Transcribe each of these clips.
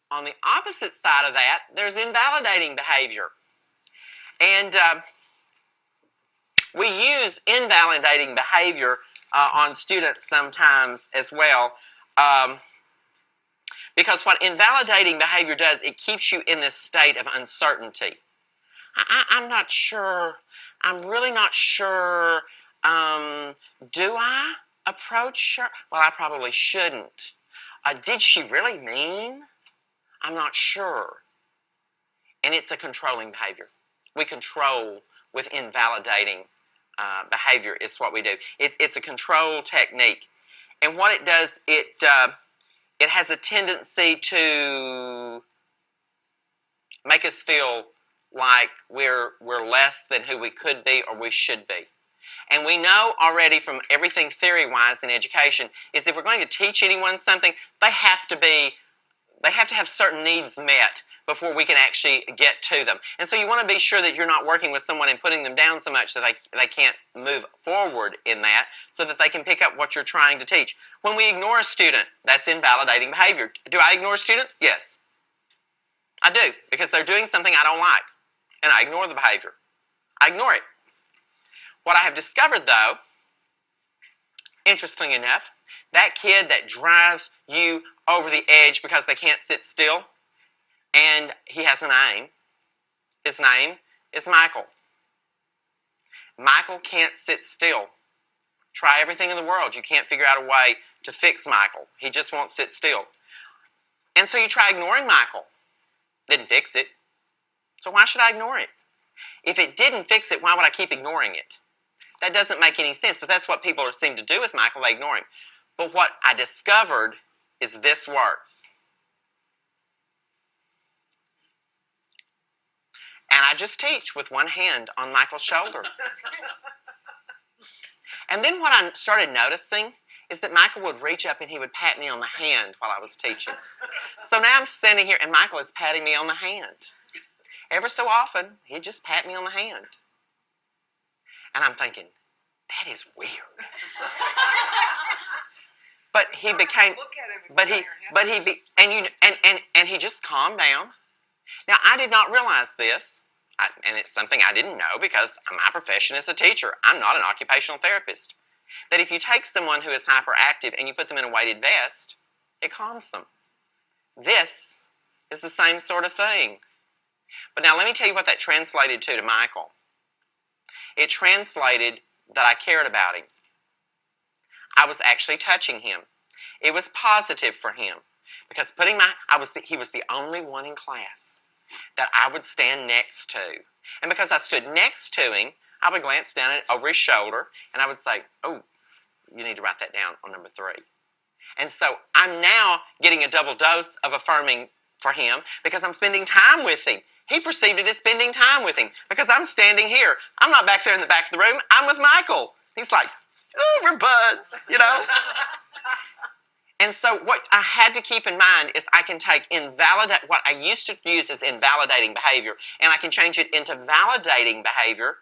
On the opposite side of that, there's invalidating behavior. And we use invalidating behavior on students sometimes as well, because what invalidating behavior does, it keeps you in this state of uncertainty. I'm not sure. I'm really not sure. Do I approach her? Well, I probably shouldn't. Did she really mean? I'm not sure. And it's a controlling behavior. We control with invalidating behavior is what we do. It's a control technique. And what it does, it has a tendency to make us feel like we're less than who we could be or we should be. And we know already from everything theory-wise in education is if we're going to teach anyone something, they have to have certain needs met before we can actually get to them. And so you want to be sure that you're not working with someone and putting them down so much that they can't move forward in that, so that they can pick up what you're trying to teach. When we ignore a student, that's invalidating behavior. Do I ignore students? Yes. I do, because they're doing something I don't like, and I ignore the behavior. I ignore it. What I have discovered, though, interesting enough, that kid that drives you over the edge because they can't sit still, and he has a name. His name is Michael. Michael can't sit still. Try everything in the world. You can't figure out a way to fix Michael. He just won't sit still. And so you try ignoring Michael. Didn't fix it. So why should I ignore it? If it didn't fix it, why would I keep ignoring it? That doesn't make any sense, but that's what people seem to do with Michael. They ignore him. But what I discovered is this works. And I just teach with one hand on Michael's shoulder. And then what I started noticing is that Michael would reach up and he would pat me on the hand while I was teaching. So now I'm standing here and Michael is patting me on the hand. Ever so often, he'd just pat me on the hand. And I'm thinking, that is weird. But he became, and he just calmed down. Now, I did not realize this, and it's something I didn't know because my profession is a teacher. I'm not an occupational therapist. That if you take someone who is hyperactive and you put them in a weighted vest, it calms them. This is the same sort of thing. But now let me tell you what that translated to Michael. It translated that I cared about him. I was actually touching him. It was positive for him because he was the only one in class that I would stand next to. And because I stood next to him, I would glance down over his shoulder and I would say, oh, you need to write that down on number 3. And so I'm now getting a double dose of affirming for him because I'm spending time with him. He perceived it as spending time with him because I'm standing here. I'm not back there in the back of the room. I'm with Michael. He's like, oh, we're buds, you know. And so what I had to keep in mind is I can take what I used to use as invalidating behavior, and I can change it into validating behavior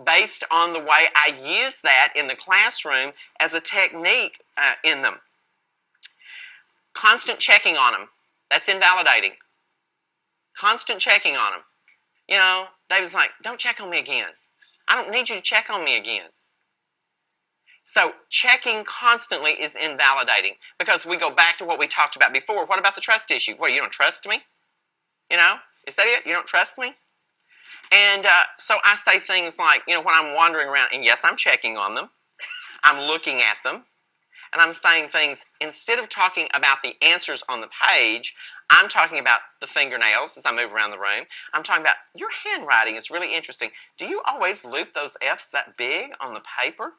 based on the way I use that in the classroom as a technique in them. Constant checking on them. That's invalidating. Constant checking on them. You know, David's like, don't check on me again. I don't need you to check on me again. So checking constantly is invalidating because we go back to what we talked about before. What about the trust issue? What, you don't trust me? You know, is that it? You don't trust me? And so I say things like, you know, when I'm wandering around, and yes, I'm checking on them. I'm looking at them. And I'm saying things, instead of talking about the answers on the page, I'm talking about the fingernails as I move around the room. I'm talking about, your handwriting is really interesting. Do you always loop those F's that big on the paper?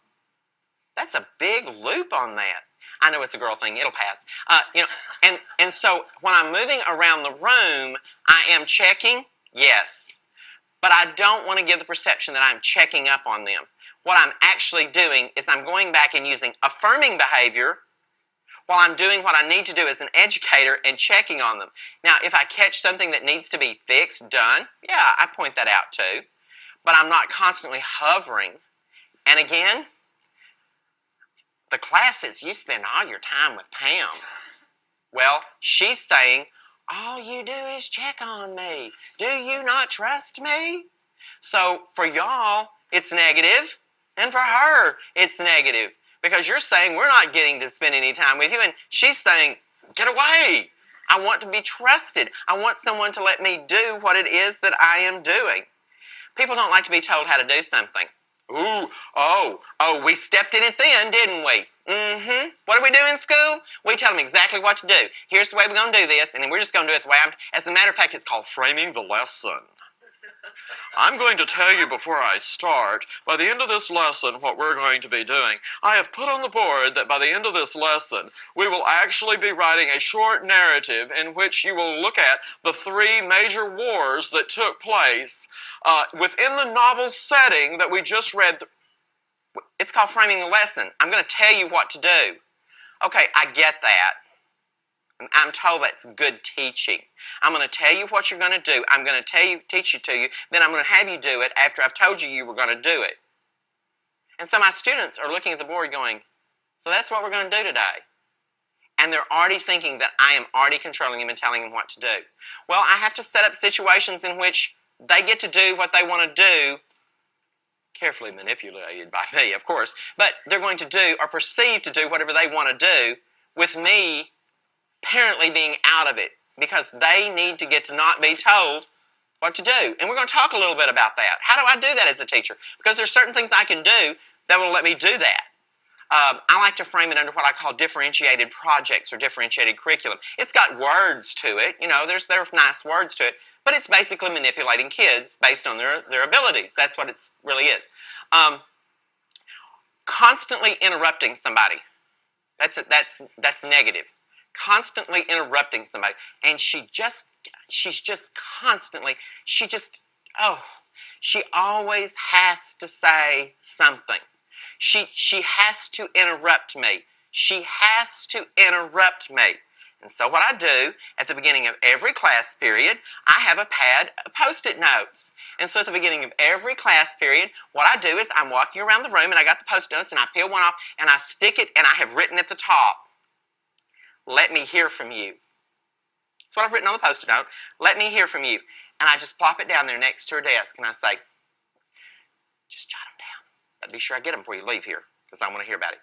That's a big loop on that. I know it's a girl thing. It'll pass. You know, and so when I'm moving around the room, I am checking, yes. But I don't want to give the perception that I'm checking up on them. What I'm actually doing is I'm going back and using affirming behavior while I'm doing what I need to do as an educator and checking on them. Now, if I catch something that needs to be fixed, done, yeah, I point that out too. But I'm not constantly hovering. And again, the class says you spend all your time with Pam. Well, she's saying All you do is check on me. Do you not trust me? So for y'all, it's negative, and for her, it's negative. Because you're saying we're not getting to spend any time with you, and she's saying, get away. I want to be trusted. I want someone to let me do what it is that I am doing. People don't like to be told how to do something. We stepped in it then, didn't we? What do we do in school? We tell them exactly what to do. Here's the way we're going to do this, and then we're just going to do it the way As a matter of fact, it's called framing the lesson. I'm going to tell you before I start, by the end of this lesson, what we're going to be doing. I have put on the board that by the end of this lesson, we will actually be writing a short narrative in which you will look at the 3 major wars that took place within the novel setting that we just read. It's called framing the lesson. I'm going to tell you what to do. Okay, I get that. I'm told that's good teaching. I'm going to tell you what you're going to do. I'm going to teach it to you. Then I'm going to have you do it after I've told you you were going to do it. And so my students are looking at the board going, so that's what we're going to do today. And they're already thinking that I am already controlling them and telling them what to do. Well, I have to set up situations in which they get to do what they want to do, carefully manipulated by me, of course, but they're going to do or perceive to do whatever they want to do with me apparently being out of it because they need to get to not be told what to do. And we're going to talk a little bit about that. How do I do that as a teacher? Because there's certain things I can do that will let me do that. I like to frame it under what I call differentiated projects or differentiated curriculum. It's got words to it, there's nice words to it, but it's basically manipulating kids based on their abilities. That's what it really is. Constantly interrupting somebody. That's negative. Constantly interrupting somebody. And she always has to say something. She has to interrupt me. She has to interrupt me. And so what I do at the beginning of every class period, I have a pad of Post-it notes. And so at the beginning of every class period, what I do is I'm walking around the room and I got the Post-it notes and I peel one off and I stick it and I have written at the top, let me hear from you. That's what I've written on the Post-it note. Let me hear from you. And I just plop it down there next to her desk and I say, just jot them down. But be sure I get them before you leave here because I want to hear about it.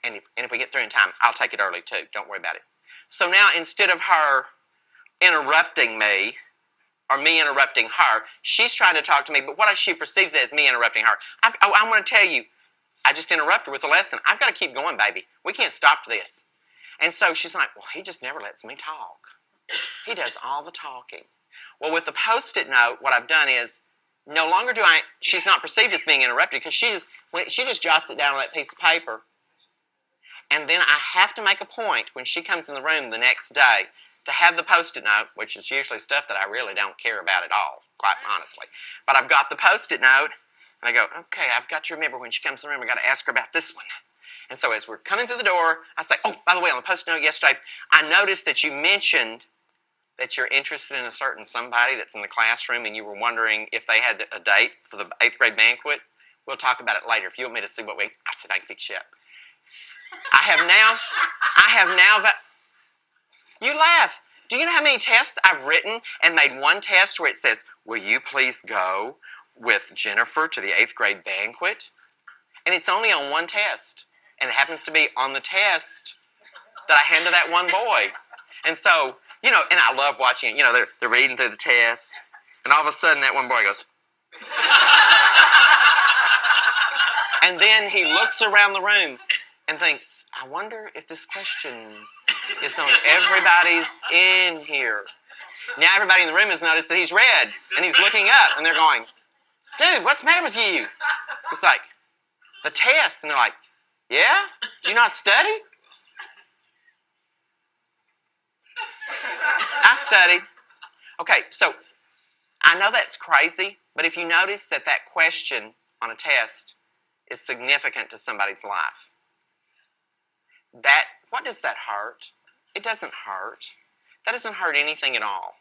And if we get through in time, I'll take it early too. Don't worry about it. So now instead of her interrupting me or me interrupting her, she's trying to talk to me, but what she perceives as me interrupting her. I want to tell you, I just interrupted her with a lesson. I've got to keep going, baby. We can't stop this. And so she's like, well, he just never lets me talk. He does all the talking. Well, with the Post-it note, what I've done is no longer she's not perceived as being interrupted because she just jots it down on that piece of paper. And then I have to make a point when she comes in the room the next day to have the Post-it note, which is usually stuff that I really don't care about at all, quite honestly. But I've got the Post-it note, and I go, okay, I've got to remember when she comes in the room, I've got to ask her about this one. And so as we're coming through the door, I say, oh, by the way, on the Post-it note yesterday, I noticed that you mentioned that you're interested in a certain somebody that's in the classroom and you were wondering if they had a date for the 8th grade banquet. We'll talk about it later. If you want me to see I said I can fix you up. I have now that you laugh. Do you know how many tests I've written and made one test where it says, will you please go with Jennifer to the 8th grade banquet? And it's only on one test. And it happens to be on the test that I hand to that one boy. And so, and I love watching it. They're reading through the test. And all of a sudden that one boy goes. And then he looks around the room and thinks, I wonder if this question is on everybody's in here. Now everybody in the room has noticed that he's read, and he's looking up, and they're going, dude, what's the matter with you? It's like, the test. And they're like, yeah? Do you not study? I studied. Okay, so I know that's crazy, but if you notice that question on a test is significant to somebody's life, what does that hurt? It doesn't hurt. That doesn't hurt anything at all.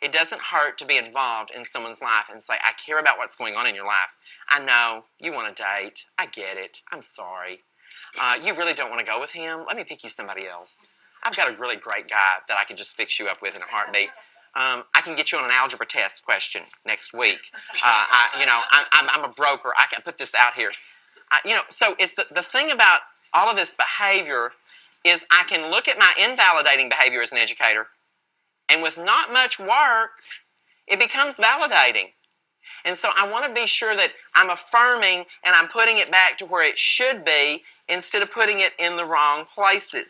It doesn't hurt to be involved in someone's life and say, I care about what's going on in your life. I know you want to date. I get it. I'm sorry. You really don't want to go with him? Let me pick you somebody else. I've got a really great guy that I can just fix you up with in a heartbeat. I can get you on an algebra test question next week. I'm a broker. I can put this out here. So it's the thing about all of this behavior is I can look at my invalidating behavior as an educator, and with not much work, it becomes validating. And so I want to be sure that I'm affirming and I'm putting it back to where it should be instead of putting it in the wrong places.